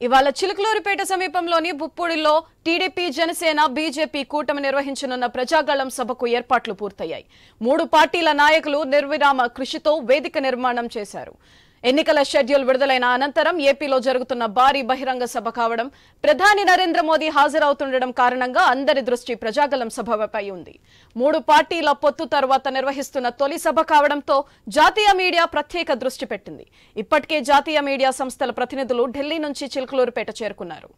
ఇవాళ చిలుకలూరిపేట సమీపంలోని బుప్పుడిలో TDP Janasena BJP కూటమి నిర్వహించనున్న ప్రజాగళం సభకు ఏర్పాట్లు పూర్తయ్యాయి. 3 పార్టీల నాయకులు నిర్విరామ కృషితో వేదిక నిర్మాణం చేశారు. ఎన్నికల షెడ్యూల్ విడుదలైన అనంతరం ఏపీలో జరుగుతున్న భారీ బహిరంగ సభ కావడం, ప్రధాని నరేంద్ర మోదీ హాజరవుతుండడం కారణంగా అందరి దృష్టి ప్రజాగళం సభపై ఉంది. 3 పార్టీల పొత్తు తర్వాత నిర్వహిస్తున్న తొలి సభ కావడంతో జాతీయ మీడియా ప్రత్యేక దృష్టి పెట్టింది. ఇప్పటికే జాతీయ మీడియా సంస్థల ప్రతినిధులు ఢిల్లీ నుంచి చిలుకలూరిపేట చేరుకున్నారు.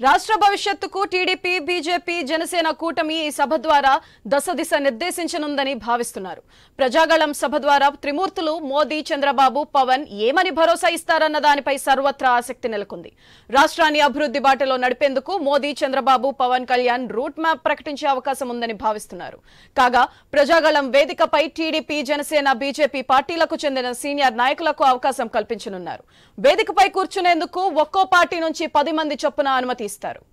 రాష్ట్ర భవిష్యత్తుకు టీడీపీ బీజేపీ జనసేన కూటమి ఈ సభ ద్వారా దశ నిర్దేశించనుందని భావిస్తున్నారు. ప్రజాగళం సభ ద్వారా త్రిమూర్తులు మోదీ, చంద్రబాబు, పవన్ ఏమని భరోసా ఇస్తారన్న దానిపై సర్వత్రా ఆసక్తి నెలకొంది. రాష్ట్రాన్ని అభివృద్ధి బాటలో నడిపేందుకు మోదీ, చంద్రబాబు, పవన్ కళ్యాణ్ రూట్ మ్యాప్ ప్రకటించే అవకాశం ఉందని భావిస్తున్నారు. కాగా ప్రజాగళం వేదికపై టీడీపీ, జనసేన, బీజేపీ పార్టీలకు చెందిన సీనియర్ నాయకులకు అవకాశం కల్పించనున్నారు. వేదికపై కూర్చునేందుకు ఒక్కో పార్టీ నుంచి 10 మంది చొప్పున అనుమతి ఇస్తారు.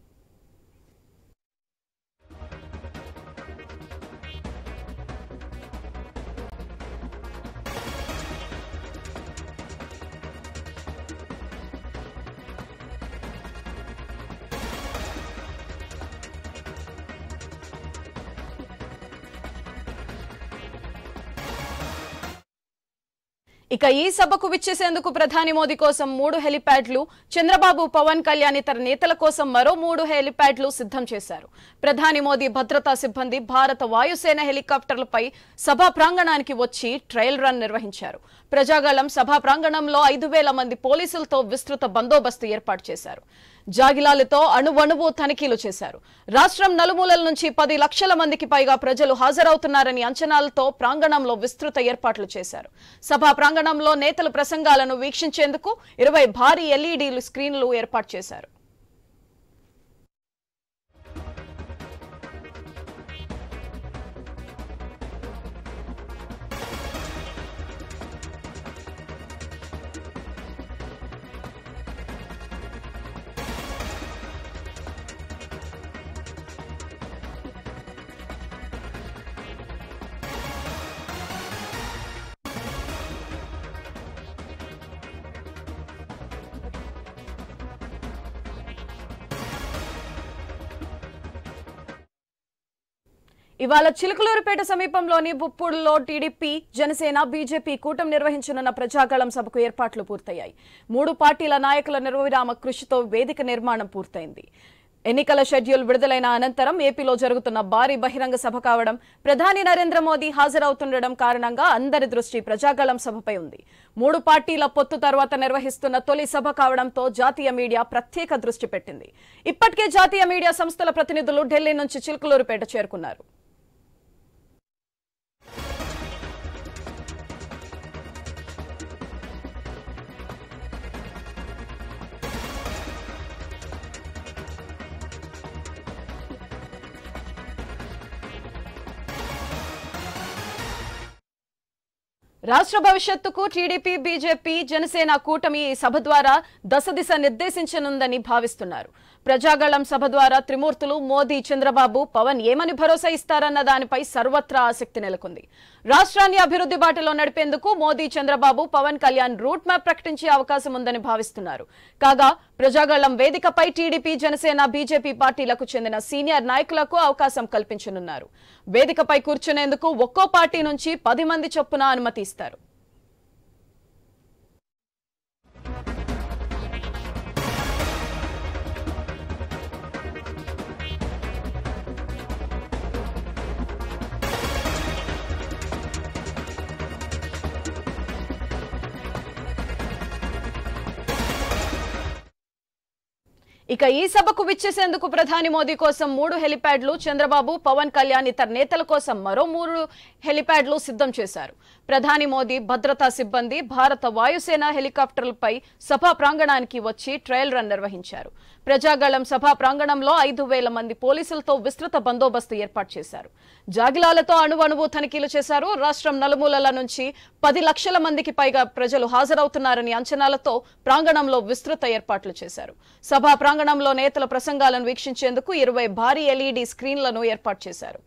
ఇక ఈ సభకు విచ్చేసేందుకు ప్రధాని మోదీ కోసం 3 హెలిప్యాడ్లు, చంద్రబాబు, పవన్ కళ్యాణ్ ఇతర నేతల కోసం మరో 3 హెలిప్యాడ్లు సిద్ధం చేశారు. ప్రధాని మోదీ భద్రతా సిబ్బంది భారత వాయుసేన హెలికాప్టర్లపై సభా ప్రాంగణానికి వచ్చి ట్రయల్ రన్ నిర్వహించారు. ప్రజాగళం సభా ప్రాంగణంలో 5,000 మంది పోలీసులతో విస్తృత బందోబస్తు ఏర్పాటు చేశారు. జాగిలాలతో అణువణువు తనిఖీలు చేశారు. రాష్ట్రం నలుమూలల నుంచి 10 లక్షల మందికి పైగా ప్రజలు హాజరవుతున్నారని అంచనాలతో ప్రాంగణంలో విస్తృత ఏర్పాట్లు చేశారు. సభా ప్రాంగణంలో నేతల ప్రసంగాలను వీక్షించేందుకు 20 భారీ ఎల్ఈడీ స్క్రీన్లు ఏర్పాటు చేశారు. ఇవాళ చిలుకలూరిపేట సమీపంలోని బుప్పుడులో టీడీపీ, జనసేన, బీజేపీ కూటమి నిర్వహించనున్న ప్రజాగళం సభకు ఏర్పాట్లు పూర్తయ్యాయి. 3 పార్టీల నాయకుల నిర్విరామ కృషితో వేదిక నిర్మాణం పూర్తయింది. ఎన్నికల షెడ్యూల్ విడుదలైన అనంతరం ఏపీలో జరుగుతున్న భారీ బహిరంగ సభ కావడం, ప్రధాని నరేంద్ర మోదీ హాజరవుతుండడం కారణంగా అందరి దృష్టి ప్రజాగళం సభపై ఉంది. 3 పార్టీల పొత్తు తర్వాత నిర్వహిస్తున్న తొలి సభ కావడంతో జాతీయ మీడియా ప్రత్యేక దృష్టి పెట్టింది. ఇప్పటికే జాతీయ మీడియా సంస్థల ప్రతినిధులు ఢిల్లీ నుంచి చిలుకలూరిపేట చేరుకున్నారు. రాష్ట్ర భవిష్యత్తుకు టీడీపీ, బీజేపీ, జనసేన కూటమి ఈ సభ ద్వారా దశ నిర్దేశించనుందని భావిస్తున్నారు. ప్రజాగళం సభ ద్వారా త్రిమూర్తులు మోదీ, చంద్రబాబు, పవన్ ఏమని భరోసా ఇస్తారన్న దానిపై సర్వత్రా ఆసక్తి నెలకొంది. రాష్ట్రాన్ని అభివృద్ధి బాటలో నడిపేందుకు మోదీ, చంద్రబాబు, పవన్ కళ్యాణ్ రూట్ మ్యాప్ ప్రకటించే అవకాశం ఉందని భావిస్తున్నారు. కాగా ప్రజాగళం వేదికపై టీడీపీ, జనసేన, బీజేపీ పార్టీలకు చెందిన సీనియర్ నాయకులకు అవకాశం కల్పించనున్నారు. వేదికపై కూర్చునేందుకు ఒక్కో పార్టీ నుంచి 10 మంది చొప్పున అనుమతి ఇస్తారు. ఇక ఈ సభకు విచ్చేసేందుకు ప్రధాని మోదీ కోసం 3 హెలిప్యాడ్లు, చంద్రబాబు, పవన్ కళ్యాణ్ ఇతర నేతల కోసం మరో 3 హెలిప్యాడ్లు సిద్ధం చేశారు. ప్రధాని మోదీ భద్రతా సిబ్బంది భారత వాయుసేన హెలికాప్టర్లపై సభా ప్రాంగణానికి వచ్చి ట్రయల్ రన్ నిర్వహించారు. ప్రజాగళం సభా ప్రాంగణంలో 5,000 మంది పోలీసులతో విస్తృత బందోబస్తు ఏర్పాటు చేశారు. జాగిలాలతో అణువణువు తనిఖీలు చేశారు. రాష్ట్రం నలుమూలల నుంచి 10 లక్షల మందికి పైగా ప్రజలు హాజరవుతున్నారని అంచనాలతో ప్రాంగణంలో విస్తృత ఏర్పాట్లు చేశారు. సభా ప్రాంగణంలో నేతల ప్రసంగాలను వీక్షించేందుకు 20 భారీ LED స్క్రీన్లను ఏర్పాటు చేశారు.